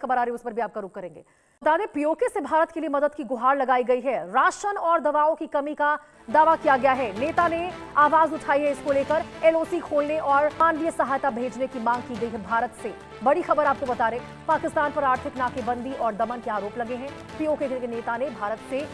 खबर आ रही है उस पर भी आपका रुख करेंगे। बता दें, पीओके से भारत के लिए मदद की गुहार लगाई गई है। राशन और दवाओं की कमी का दावा किया गया है। नेता ने आवाज उठाई है इसको लेकर। एलओसी खोलने और मानवीय सहायता भेजने की मांग की गई है भारत से। बड़ी खबर आपको बता रहे, पाकिस्तान पर आर्थिक नाकेबंदी और दमन के आरोप लगे हैं। पीओके के नेता ने भारत से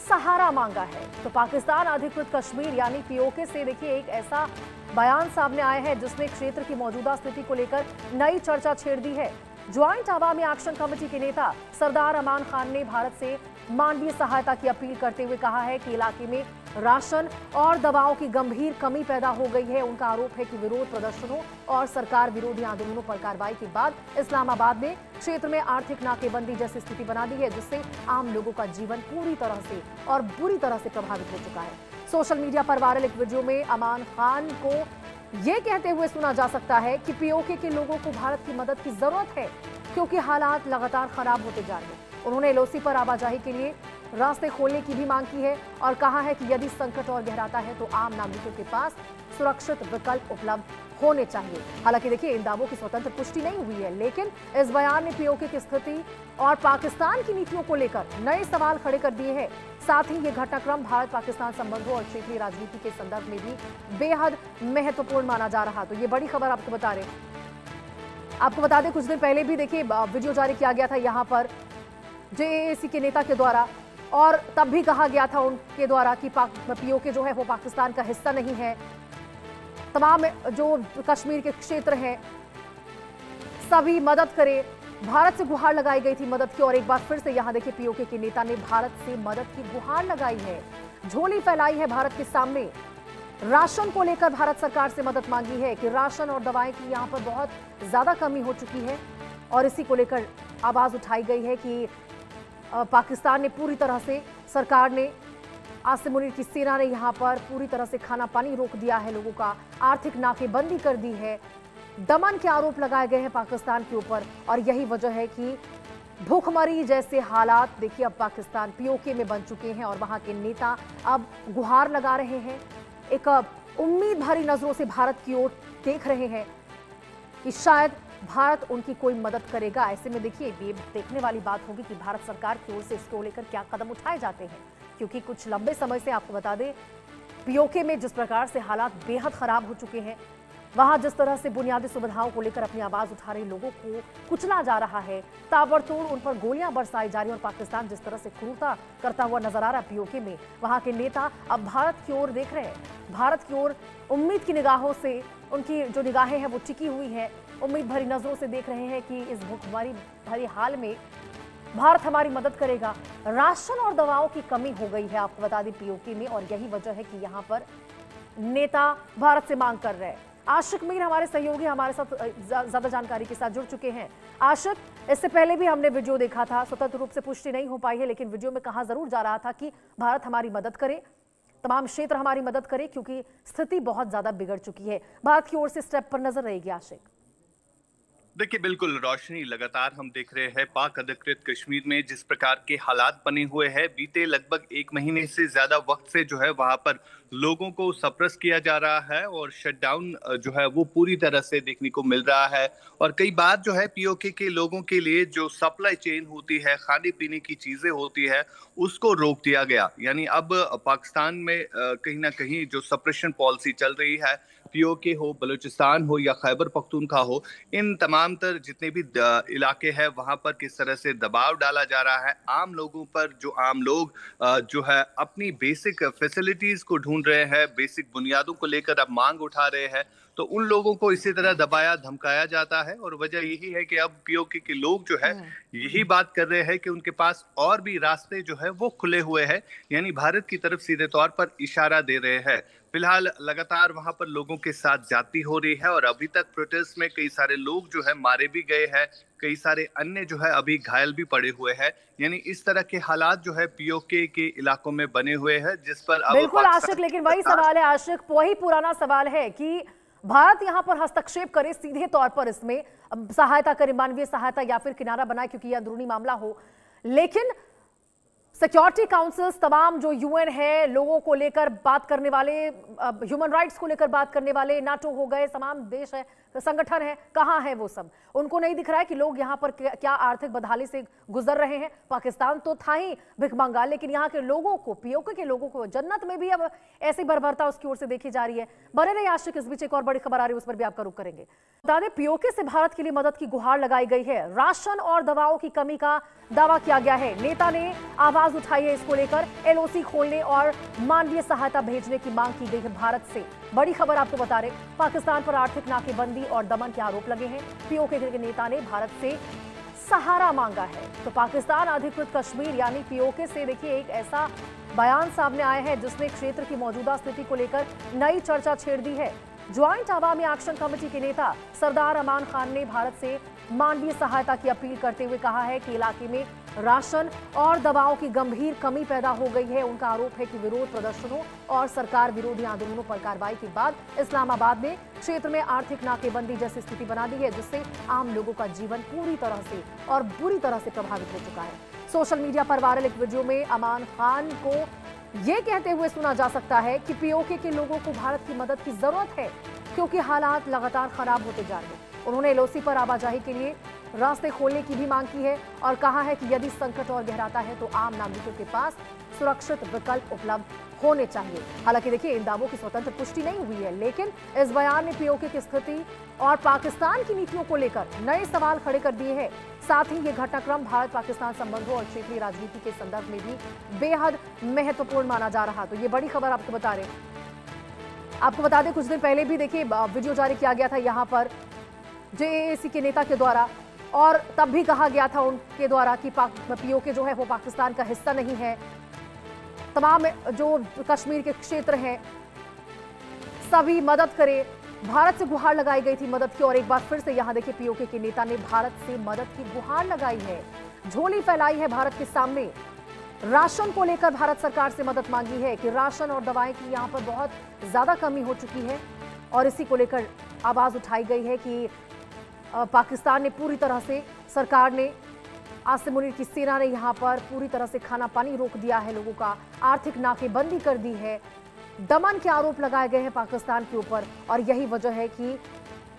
सहारा मांगा है। तो पाकिस्तान अधिकृत कश्मीर यानी पीओके से देखिए एक ऐसा बयान सामने आया है जिसने क्षेत्र की मौजूदा स्थिति को लेकर नई चर्चा छेड़ दी है। ज्वाइंट अवामी एक्शन कमेटी के नेता सरदार अमान खान ने भारत से मानवीय सहायता की अपील करते हुए कहा है कि इलाके में राशन और दवाओं की गंभीर कमी पैदा हो गई है। उनका आरोप है कि विरोध प्रदर्शनों और सरकार विरोधी आंदोलनों पर कार्रवाई के बाद इस्लामाबाद ने क्षेत्र में आर्थिक नाकेबंदी जैसी स्थिति बना दी है, जिससे आम लोगों का जीवन पूरी तरह से और बुरी तरह से प्रभावित हो चुका है। सोशल मीडिया पर वायरल एक वीडियो में अमान खान को ये कहते हुए सुना जा सकता है कि पीओके के लोगों को भारत की मदद की जरूरत है क्योंकि हालात लगातार खराब होते जा रहे हैं। उन्होंने एलओसी पर आवाजाही के लिए रास्ते खोलने की भी मांग की है और कहा है कि यदि संकट और गहराता है तो आम नागरिकों के पास सुरक्षित विकल्प उपलब्ध होने चाहिए। हालांकि देखिए, इन दावों की स्वतंत्र पुष्टि नहीं हुई है, लेकिन इस बयान ने पीओके की स्थिति और पाकिस्तान की नीतियों को लेकर नए सवाल खड़े कर दिए हैं। साथ ही ये घटनाक्रम भारत पाकिस्तान संबंधों और क्षेत्रीय राजनीति के संदर्भ में भी बेहद महत्वपूर्ण माना जा रहा। तो ये बड़ी खबर आपको बता रहे। आपको बता दें, कुछ दिन पहले भी देखिए वीडियो जारी किया गया था यहाँ पर जेएसी के नेता के द्वारा, और तब भी कहा गया था उनके द्वारा कि पीओके जो है वो पाकिस्तान का हिस्सा नहीं है। तमाम जो कश्मीर के क्षेत्र हैं सभी मदद करें। भारत से गुहार लगाई गई थी मदद की, और एक बार फिर से यहां देखिए पीओके के नेता ने भारत से मदद की गुहार लगाई है। झोली फैलाई है भारत के सामने। राशन को लेकर भारत सरकार से मदद मांगी है कि राशन और दवाएं की यहां पर बहुत ज्यादा कमी हो चुकी है, और इसी को लेकर आवाज उठाई गई है कि पाकिस्तान ने पूरी तरह से, सरकार ने, आसिम मुनीर की सेना ने यहां पर पूरी तरह से खाना पानी रोक दिया है लोगों का, आर्थिक नाकेबंदी कर दी है, दमन के आरोप लगाए गए हैं पाकिस्तान के ऊपर, और यही वजह है कि भूखमरी जैसे हालात देखिए अब पाकिस्तान पीओके में बन चुके हैं, और वहां के नेता अब गुहार लगा रहे हैं, एक उम्मीद भरी नजरों से भारत की ओर देख रहे हैं कि शायद भारत उनकी कोई मदद करेगा। ऐसे में देखिए ये देखने वाली बात होगी कि भारत सरकार की ओर से इसको लेकर क्या कदम उठाए जाते हैं, क्योंकि कुछ लंबे समय से आपको बता दें पीओके में जिस प्रकार से हालात बेहद खराब हो चुके हैं, वहां जिस तरह से बुनियादी सुविधाओं को लेकर अपनी आवाज उठा रहे लोगों को कुचला जा रहा है, ताबड़तोड़ उन पर गोलियां बरसाई जा रही है, और पाकिस्तान जिस तरह से क्रूरता करता हुआ नजर आ रहा है पीओके में, वहां के नेता अब भारत की ओर देख रहे हैं। भारत की ओर उम्मीद की निगाहों से, उनकी जो निगाहें हैं वो टिकी हुई है, उम्मीद भरी नजरों से देख रहे हैं कि इस भूखमरी भरी हाल में भारत हमारी मदद करेगा। राशन और दवाओं की कमी हो गई है आपको बता दें पीओके में, और यही वजह है कि यहाँ पर नेता भारत से मांग कर रहे हैं। आशिक मीर हमारे सहयोगी हमारे साथ ज्यादा जानकारी के साथ जुड़ चुके हैं। आशिक, इससे पहले भी हमने वीडियो देखा था, स्वतंत्र रूप से पुष्टि नहीं हो पाई है, लेकिन वीडियो में कहा जरूर जा रहा था कि भारत हमारी मदद करे, तमाम क्षेत्र हमारी मदद करे, क्योंकि स्थिति बहुत ज्यादा बिगड़ चुकी है। भारत की ओर से स्टेप पर नजर रहेगी आशिक। देखिए, बिल्कुल रोशनी, लगातार हम देख रहे हैं पाक अधिकृत कश्मीर में जिस प्रकार के हालात बने हुए हैं। बीते लगभग 1 महीने से ज्यादा वक्त से जो है वहां पर लोगों को सप्रेस किया जा रहा है, और शटडाउन जो है वो पूरी तरह से देखने को मिल रहा है। और कई बार जो है पीओके के लोगों के लिए जो सप्लाई चेन होती है, खाने पीने की चीजें होती है, उसको रोक दिया गया। यानी अब पाकिस्तान में कहीं ना कहीं जो सप्रेशन पॉलिसी चल रही है, पीओके हो, बलूचिस्तान हो या खैबर पख्तूनख्वा हो, इन तमाम तर जितने भी इलाके हैं वहां पर किस तरह से दबाव डाला जा रहा है आम लोगों पर। जो आम लोग जो है अपनी बेसिक फैसिलिटीज को ढूंढ रहे हैं, बेसिक बुनियादों को लेकर अब मांग उठा रहे हैं, तो उन लोगों को इसी तरह दबाया धमकाया जाता है। और वजह यही है कि अब पीओके के लोग जो है यही बात कर रहे हैं कि उनके पास और भी रास्ते जो है वो खुले हुए हैं, यानी भारत की तरफ सीधे तौर पर इशारा दे रहे हैं। फिलहाल लगातार वहां पर लोगों के साथ ज्यादती हो रही है, और अभी तक प्रोटेस्ट में कई सारे लोग जो है मारे भी गए हैं, कई सारे अन्य जो है अभी घायल भी पड़े हुए हैं। यानी इस तरह के हालात जो है पीओके के इलाकों में बने हुए हैं, जिस पर अब बिल्कुल आशिक, लेकिन वही सवाल है आशिक, वही पुराना सवाल है कि भारत यहां पर हस्तक्षेप करे, सीधे तौर पर इसमें सहायता करे, मानवीय सहायता, या फिर किनारा बनाए क्योंकि यह अंदरूनी मामला हो, लेकिन सिक्योरिटी काउंसिल्स, तमाम जो यूएन है, लोगों को लेकर बात करने वाले, ह्यूमन राइट्स को लेकर बात करने वाले, नाटो हो गए, तमाम देश है, संगठन है, कहाँ है वो सब? उनको नहीं दिख रहा है कि लोग यहाँ पर क्या आर्थिक बदहाली से गुजर रहे हैं। पाकिस्तान तो था ही भिखमंगा, लेकिन यहाँ के लोगों को, पीओके के लोगों को जन्नत में भी अब ऐसी बर्बरता उसकी ओर से देखी जा रही है। बने रहिए आशिक, इस बीच एक और बड़ी खबर आ रही है, उस पर भी आपका रुख करेंगे। बता दें, पीओके से भारत के लिए मदद की गुहार लगाई गई है। राशन और दवाओं की कमी का दावा किया गया है। नेता ने आवाज उठाई है इसको लेकर। एलओसी खोलने और मानवीय सहायता भेजने की मांग की गई है भारत से। बड़ी खबर आपको बता रहे, पाकिस्तान पर आर्थिक नाकेबंदी और दमन के आरोप लगे हैं। पीओके के नेता ने भारत से सहारा मांगा है। तो पाकिस्तान अधिकृत कश्मीर यानी पीओके से देखिए एक ऐसा बयान सामने आया है जिसने क्षेत्र की मौजूदा स्थिति को लेकर नई चर्चा छेड़ दी है। ज्वाइंट अवामी एक्शन कमेटी के नेता सरदार अमान खान ने भारत से मानवीय सहायता की अपील करते हुए कहा है कि इलाके में राशन और दवाओं की गंभीर कमी पैदा हो गई है। उनका आरोप है कि विरोध प्रदर्शनों और सरकार विरोधी आंदोलनों पर कार्रवाई के बाद इस्लामाबाद ने क्षेत्र में आर्थिक नाकेबंदी जैसी स्थिति बना दी है, जिससे आम लोगों का जीवन पूरी तरह से और बुरी तरह से प्रभावित हो चुका है। सोशल मीडिया पर वायरल एक वीडियो में अमान खान को ये कहते हुए सुना जा सकता है कि पीओके के लोगों को भारत की मदद की जरूरत है, क्योंकि हालात लगातार खराब होते जा रहे हैं। उन्होंने एलओसी पर आवाजाही के लिए रास्ते खोलने की भी मांग की है और कहा है कि यदि संकट और गहराता है तो आम नागरिकों के पास सुरक्षित विकल्प उपलब्ध होने चाहिए। हालांकि देखिए, इन दावों की स्वतंत्र पुष्टि नहीं हुई है, लेकिन इस बयान ने पीओके की स्थिति और पाकिस्तान की नीतियों को लेकर नए सवाल खड़े कर दिए हैं। साथ ही ये घटनाक्रम भारत पाकिस्तान संबंधों और क्षेत्रीय राजनीति के संदर्भ में भी बेहद महत्वपूर्ण माना जा रहा। तो ये बड़ी खबर आपको बता रहे हैं। आपको बता दें, कुछ दिन पहले भी देखिए वीडियो जारी किया गया था यहाँ पर जेएसी के नेता के द्वारा, और तब भी कहा गया था उनके द्वारा कि पीओके जो है वो पाकिस्तान का हिस्सा नहीं है। तमाम जो कश्मीर के क्षेत्र हैं सभी मदद करें। भारत से गुहार लगाई गई थी मदद की, और एक बार फिर से यहाँ देखिए पीओके के नेता ने भारत से मदद की गुहार लगाई है, झोली फैलाई है भारत के सामने। राशन को लेकर भारत सरकार से मदद मांगी है कि राशन और दवाएं की यहाँ पर बहुत ज्यादा कमी हो चुकी है, और इसी को लेकर आवाज उठाई गई है कि पाकिस्तान ने पूरी तरह से, सरकार ने, आसिम मुनीर की सेना ने यहाँ पर पूरी तरह से खाना पानी रोक दिया है लोगों का, आर्थिक नाकेबंदी कर दी है, दमन के आरोप लगाए गए हैं पाकिस्तान के ऊपर, और यही वजह है कि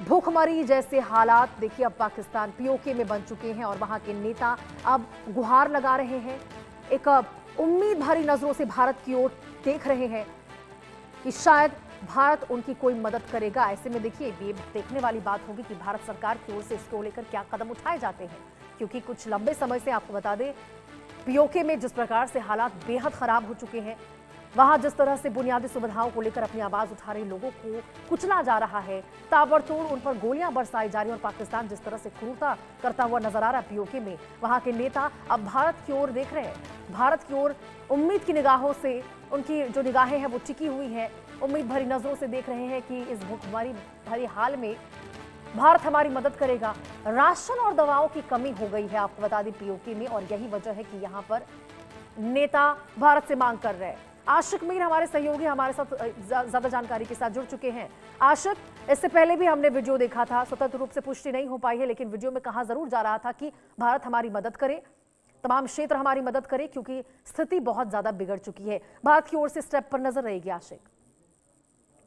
भूखमरी जैसे हालात देखिए अब पाकिस्तान पीओके में बन चुके हैं, और वहां के नेता अब गुहार लगा रहे हैं, एक उम्मीद भरी नजरों से भारत की ओर देख रहे हैं कि शायद भारत उनकी कोई मदद करेगा। ऐसे में देखिए ये देखने वाली बात होगी कि भारत सरकार की ओर से इसको लेकर क्या कदम उठाए जाते हैं, क्योंकि कुछ लंबे समय से आपको बता दें पीओके में जिस प्रकार से हालात बेहद खराब हो चुके हैं, वहां जिस तरह से बुनियादी सुविधाओं को लेकर अपनी आवाज उठा रहे लोगों को कुचला जा रहा है, ताबड़तोड़ उन पर गोलियां बरसाई जा रही है, और पाकिस्तान जिस तरह से क्रूरता करता हुआ नजर आ रहा है पीओके में, वहां के नेता अब भारत की ओर देख रहे हैं। भारत की ओर उम्मीद की निगाहों से, उनकी जो निगाहें हैं वो टिकी हुई हैं, उम्मीद भरी नजरों से देख रहे हैं कि इस भूखमरी भरी हाल में भारत हमारी मदद करेगा। राशन और दवाओं की कमी हो गई है आपको बता दें पीओके में, और यही वजह है कि यहाँ पर नेता भारत से मांग कर रहे हैं। आशिक मीर हमारे सहयोगी हमारे साथ ज्यादा जानकारी के साथ जुड़ चुके हैं। आशिक, इससे पहले भी हमने वीडियो देखा था, स्वतंत्र रूप से पुष्टि नहीं हो पाई है, लेकिन वीडियो में कहा जरूर जा रहा था कि भारत हमारी मदद करे, तमाम क्षेत्र हमारी मदद करे, क्योंकि स्थिति बहुत ज्यादा बिगड़ चुकी है। भारत की ओर से स्टेप पर नजर रहेगी आशिक।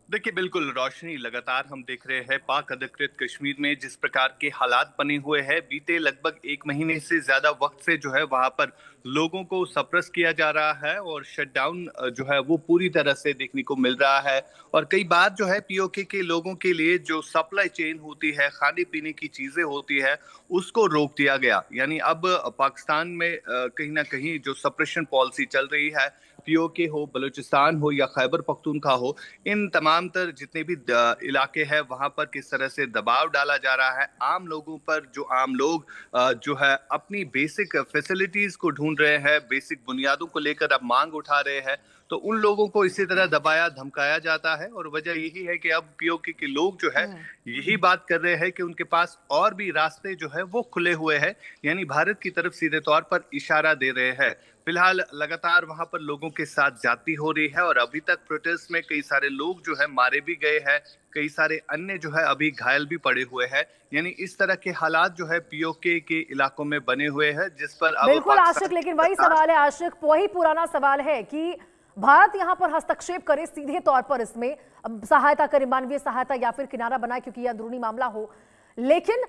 देखिए बिल्कुल रोशनी, लगातार हम देख रहे हैं पाक अधिकृत कश्मीर में जिस प्रकार के हालात बने हुए हैं। बीते लगभग 1 महीने से ज्यादा वक्त से जो है वहां पर लोगों को सप्रेस किया जा रहा है, और शटडाउन जो है वो पूरी तरह से देखने को मिल रहा है। और कई बार जो है पीओके के लोगों के लिए जो सप्लाई चेन होती है, खाने पीने की चीजें होती है, उसको रोक दिया गया। यानी अब पाकिस्तान में कहीं ना कहीं जो सप्रेशन पॉलिसी चल रही है, पीओके हो, बलूचिस्तान हो या खैबर पख्तूनख्वा हो, इन तमाम तर जितने भी इलाके हैं वहां पर किस तरह से दबाव डाला जा रहा है आम लोगों पर। जो आम लोग जो है अपनी बेसिक फैसिलिटीज को ढूंढ रहे हैं, बेसिक बुनियादों को लेकर अब मांग उठा रहे हैं, तो उन लोगों को इसी तरह दबाया धमकाया जाता है। और वजह यही है कि अब पीओके के लोग जो है यही बात कर रहे हैं कि उनके पास और भी रास्ते जो है वो खुले हुए हैं, यानी भारत की तरफ सीधे तौर पर इशारा दे रहे हैं। फिलहाल लगातार वहां पर लोगों के साथ ज्यादती हो रही है, और अभी तक प्रोटेस्ट में कई सारे लोग जो है मारे भी गए हैं, कई सारे अन्य जो है अभी घायल भी पड़े हुए हैं। यानी इस तरह के हालात जो है पीओके के इलाकों में बने हुए हैं, जिस पर अब बिल्कुल आशिक, लेकिन वही सवाल है आशिक, वही पुराना सवाल है कि भारत यहां पर हस्तक्षेप करे, सीधे तौर पर इसमें सहायता करे, मानवीय सहायता या फिर किनारा बनाए, क्योंकि यह अंदरूनी मामला हो। लेकिन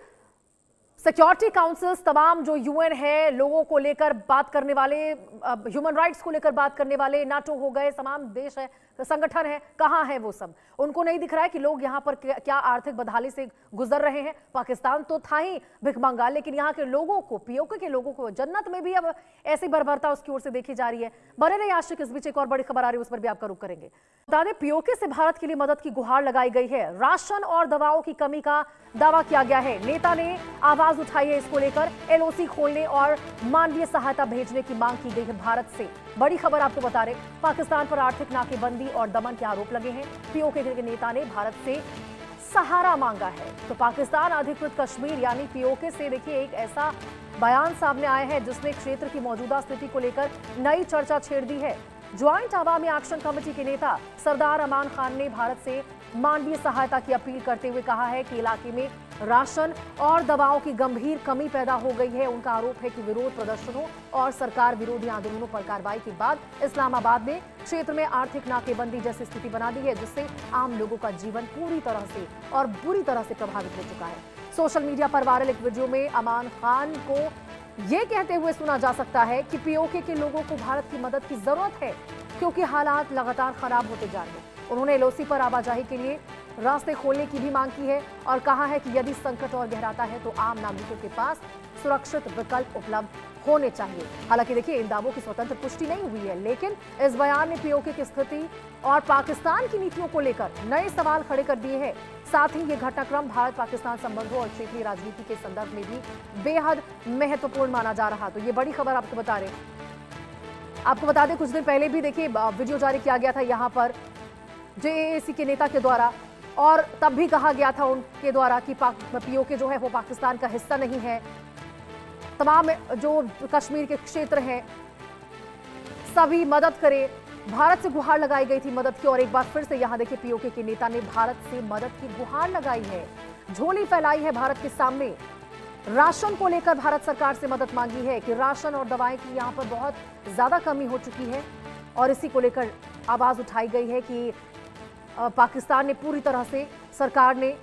सिक्योरिटी काउंसिल्स, तमाम जो यूएन है, लोगों को लेकर बात करने वाले, ह्यूमन राइट्स को लेकर बात करने वाले, नाटो हो गए, तमाम देश है, संगठन है, कहां है वो सब? उनको नहीं दिख रहा है कि लोग यहां पर क्या आर्थिक बदहाली से गुजर रहे हैं। पाकिस्तान तो था ही भिखमंगा, लेकिन यहां के लोगों को, पीओके के लोगों को जन्नत में भी अब ऐसी बर्बरता उसकी ओर से देखी जा रही है। बने रहिए आशिक, इस बीच एक और बड़ी खबर आ रही है, उस पर भी आपका रुख करेंगे। बता दें, पीओके से भारत के लिए मदद की गुहार लगाई गई है। राशन और दवाओं की कमी का दावा किया गया है। नेता ने आवाज उठाई है इसको लेकर, एलओसी खोलने और मानवीय सहायता भेजने की मांग की गई है भारत से। बड़ी खबर आपको बता रहे, पाकिस्तान पर आर्थिक नाकेबंदी और दमन के आरोप लगे हैं। पीओके के नेता ने भारत से सहारा मांगा है। तो पाकिस्तान अधिकृत कश्मीर यानी पीओके से देखिए एक ऐसा बयान सामने आया है जिसने क्षेत्र की मौजूदा स्थिति को लेकर नई चर्चा छेड़ दी है। ज्वाइंट अवामी एक्शन कमेटी के नेता सरदार अमान खान ने भारत से मानवीय सहायता की अपील करते हुए कहा है कि इलाके में राशन और दवाओं की गंभीर कमी पैदा हो गई है। उनका आरोप है कि विरोध प्रदर्शनों और सरकार विरोधी आंदोलनों पर कार्रवाई के बाद इस्लामाबाद ने क्षेत्र में आर्थिक नाकेबंदी जैसी स्थिति बना दी है, जिससे आम लोगों का जीवन पूरी तरह से और बुरी तरह से प्रभावित हो चुका है। सोशल मीडिया पर वायरल एक वीडियो में अमान खान को ये कहते हुए सुना जा सकता है कि पीओके के लोगों को भारत की मदद की जरूरत है, क्योंकि हालात लगातार खराब होते जा रहे हैं। उन्होंने एलओसी पर आवाजाही के लिए रास्ते खोलने की भी मांग की है और कहा है कि यदि संकट और गहराता है तो आम नागरिकों के पास सुरक्षित विकल्प उपलब्ध होने चाहिए। हालांकि देखिए, इन दावों की स्वतंत्र पुष्टि नहीं हुई है, लेकिन इस बयान ने पीओके की स्थिति और पाकिस्तान की नीतियों को लेकर नए सवाल खड़े कर दिए हैं। साथ ही ये घटनाक्रम भारत पाकिस्तान संबंधों और क्षेत्रीय राजनीति के संदर्भ में भी बेहद महत्वपूर्ण माना जा रहा। तो ये बड़ी खबर आपको बता रहे। आपको बता दें, कुछ दिन पहले भी देखिए वीडियो जारी किया गया था यहाँ पर जेएसी के नेता के द्वारा, और तब भी कहा गया था उनके द्वारा कि पीओके जो है वो पाकिस्तान का हिस्सा नहीं है। तमाम जो कश्मीर के क्षेत्र हैं सभी मदद करे, भारत से गुहार लगाई गई थी मदद की। और एक बार फिर से यहाँ देखिए पीओके के नेता ने भारत से मदद की गुहार लगाई है, झोली फैलाई है भारत के सामने। राशन को लेकर भारत सरकार से मदद मांगी है कि राशन और दवाएं की यहाँ पर बहुत ज्यादा कमी हो चुकी है, और इसी को लेकर आवाज उठाई गई है कि पाकिस्तान ने पूरी तरह से, सरकार ने